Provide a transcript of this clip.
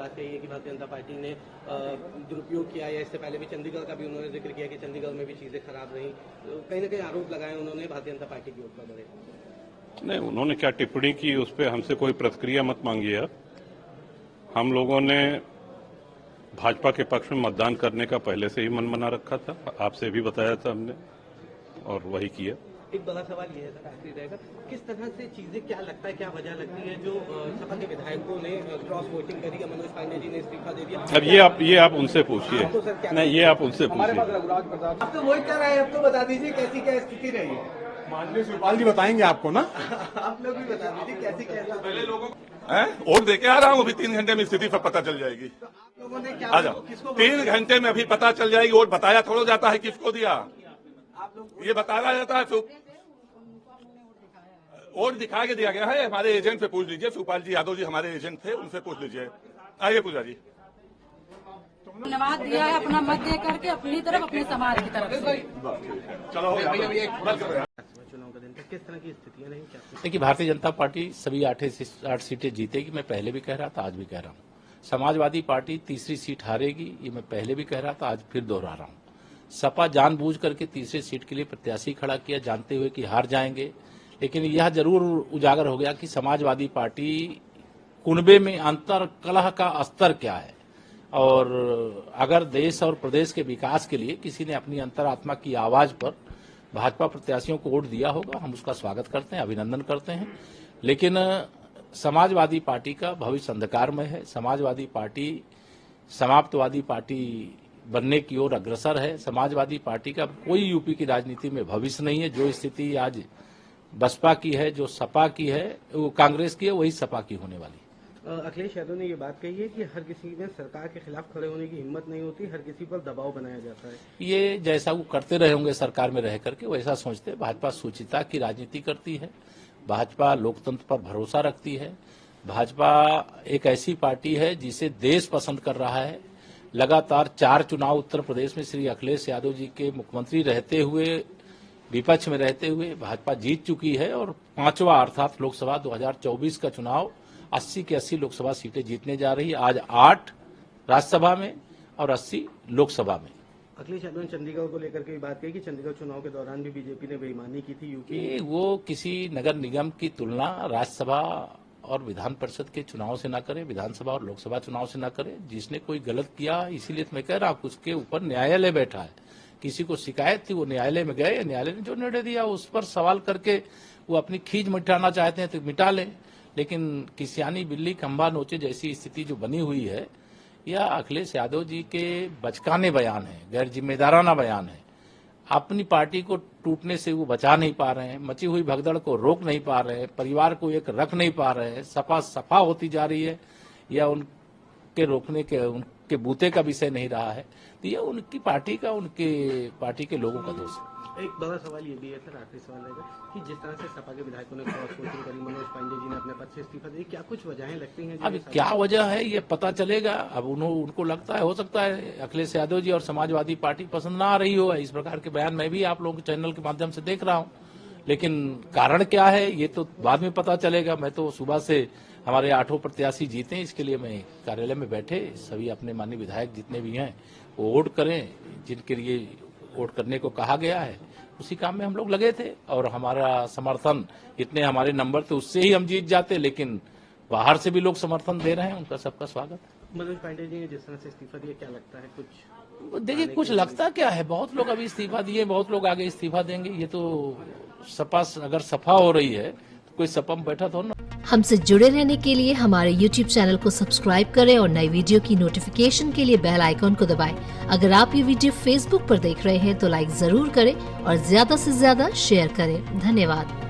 बात कही है कि भारतीय जनता पार्टी ने दुरुपयोग किया, या इससे पहले भी चंडीगढ़ का भी उन्होंने जिक्र किया कि चंडीगढ़ में भी चीजें खराब रही, तो कहीं ना कहीं आरोप लगाए उन्होंने भारतीय जनता पार्टी के ऊपर बड़े। नहीं, उन्होंने क्या टिप्पणी की उस पर हमसे कोई प्रतिक्रिया मत मांगिए। हम लोगों ने भाजपा के पक्ष में मतदान करने का पहले से ही मन बना रखा था, आपसे भी बताया था हमने, और वही किया। एक बड़ा सवाल ये है सर, आखिरी रहेगा, किस तरह से चीजें, क्या लगता है, क्या वजह लगती है जो सपा के विधायकों ने क्रॉस वोटिंग करी, मनोज पांडे जी ने इस्तीफा दे दिया? अब ये आप उनसे पूछिए। नहीं, ये आप उनसे पूछिए। अब तो वही कर रहे हैं, अब तो बता दीजिए कैसी क्या स्थिति रही है। माननीय शिवपाल जी बताएंगे आपको ना। आप लोग भी बता दीजिए कैसी क्या पहले लोगों वोट देके आ रहा हूँ, अभी 3 घंटे में स्थिति पर पता चल जाएगी। आप लोगों ने क्या, आ जाओ, 3 घंटे में अभी पता चल जाएगी। वोट बताया थोड़ा जाता है किसको दिया, आप लोग ये बताया जाता है। वोट दिखा के दिया गया है, हमारे एजेंट से पूछ लीजिए। शिवपाल जी यादव जी हमारे एजेंट थे, उनसे पूछ लीजिए। आइए पूजा जी। धन्यवाद दिया है अपना मत दे करके, अपनी तरफ, अपने समाज की तरफ से। चलो चुनाव का दिन था, किस तरह की स्थितियां रही, क्या? देखिए, भारतीय जनता पार्टी सभी 8 सीटें जीतेगी। मैं पहले भी कह रहा था, आज भी कह रहा हूँ। समाजवादी पार्टी तीसरी सीट हारेगी, ये मैं पहले भी कह रहा था, आज फिर दोहरा रहा हूँ। सपा जानबूझ करके तीसरी सीट के लिए प्रत्याशी खड़ा किया, जानते हुए कि हार जाएंगे। लेकिन यह जरूर उजागर हो गया कि समाजवादी पार्टी कुनबे में अंतर कलह का स्तर क्या है, और अगर देश और प्रदेश के विकास के लिए किसी ने अपनी अंतरात्मा की आवाज पर भाजपा प्रत्याशियों को वोट दिया होगा, हम उसका स्वागत करते हैं, अभिनंदन करते हैं। लेकिन समाजवादी पार्टी का भविष्य अंधकारमय है। समाजवादी पार्टी समाप्तवादी पार्टी बनने की ओर अग्रसर है। समाजवादी पार्टी का कोई यूपी की राजनीति में भविष्य नहीं है। जो स्थिति आज बसपा की है, जो सपा की है, वो कांग्रेस की है, वही सपा की होने वाली। अखिलेश यादव ने ये बात कही है कि हर किसी में सरकार के खिलाफ खड़े होने की हिम्मत नहीं होती, हर किसी पर दबाव बनाया जाता है। ये जैसा वो करते रहे होंगे सरकार में रह करके, वैसा सोचते। भाजपा सुचिता की राजनीति करती है, भाजपा लोकतंत्र पर भरोसा रखती है, भाजपा एक ऐसी पार्टी है जिसे देश पसंद कर रहा है। लगातार 4 चुनाव उत्तर प्रदेश में श्री अखिलेश यादव जी के मुख्यमंत्री रहते हुए, विपक्ष में रहते हुए भाजपा जीत चुकी है, और 5वां अर्थात लोकसभा 2024 का चुनाव 80 की 80 लोकसभा सीटें जीतने जा रही है। आज 8 राज्यसभा में और 80 लोकसभा में। अखिलेश यादव ने चंडीगढ़ को लेकर के बात कही कि चंडीगढ़ चुनाव के दौरान भी बीजेपी ने बेईमानी की थी। यूपी वो किसी नगर निगम की तुलना राज्यसभा और विधान परिषद के चुनाव से न करे, विधानसभा और लोकसभा चुनाव से न करे। जिसने कोई गलत किया, इसीलिए मैं कह रहा हूँ, उसके ऊपर न्यायालय बैठा है। किसी को शिकायत थी, वो न्यायालय में गए, न्यायालय ने जो निर्णय दिया उस पर सवाल करके वो अपनी खींच मिटाना चाहते हैं तो मिटा लें। लेकिन किसियानी बिल्ली खंभा नोचे जैसी स्थिति जो बनी हुई है, यह अखिलेश यादव जी के बचकाने बयान है, गैर जिम्मेदाराना बयान है। अपनी पार्टी को टूटने से वो बचा नहीं पा रहे हैं, मची हुई भगदड़ को रोक नहीं पा रहे हैं, परिवार को एक रख नहीं पा रहे हैं, सफा होती जा रही है, या उनके रोकने के उनके बूते का विषय नहीं रहा है। तो यह उनकी पार्टी का, उनके पार्टी के लोगों का दोष है। एक बड़ा सवाल ये भी है सर, आखिरी सवाल रहेगा कि जिस तरह से सपा के विधायकों ने क्रॉस वोटिंग करी, मनोज पांडे जी ने अपने पद से इस्तीफा दिया, क्या कुछ वजहें लगती हैं? अब क्या वजह है ये पता चलेगा। अब उनको लगता है, हो सकता है अखिलेश यादव जी और समाजवादी पार्टी पसंद ना आ रही हो, इस प्रकार के बयान मैं भी आप लोगों के चैनल के माध्यम से देख रहा हूँ। लेकिन कारण क्या है ये तो बाद में पता चलेगा। मैं तो सुबह से हमारे 8 प्रत्याशी जीते, इसके लिए मैं कार्यालय में बैठे सभी अपने माननीय विधायक जितने भी हैं वो वोट करें, जिनके लिए वोट करने को कहा गया है, उसी काम में हम लोग लगे थे। और हमारा समर्थन, इतने हमारे नंबर थे, उससे ही हम जीत जाते। लेकिन बाहर से भी लोग समर्थन दे रहे हैं, उनका सबका स्वागत। मनोज पांडे जी ने जिस तरह से इस्तीफा दिया, क्या लगता है कुछ? देखिए, कुछ लगता क्या है, बहुत लोग अभी इस्तीफा दिए, बहुत लोग आगे इस्तीफा देंगे। ये तो सपा अगर सफा हो रही है तो कोई सपा में बैठा तो ना। हमसे जुड़े रहने के लिए हमारे YouTube चैनल को सब्सक्राइब करें और नई वीडियो की नोटिफिकेशन के लिए बेल आइकॉन को दबाएं। अगर आप ये वीडियो Facebook पर देख रहे हैं तो लाइक जरूर करें और ज्यादा से ज्यादा शेयर करें। धन्यवाद।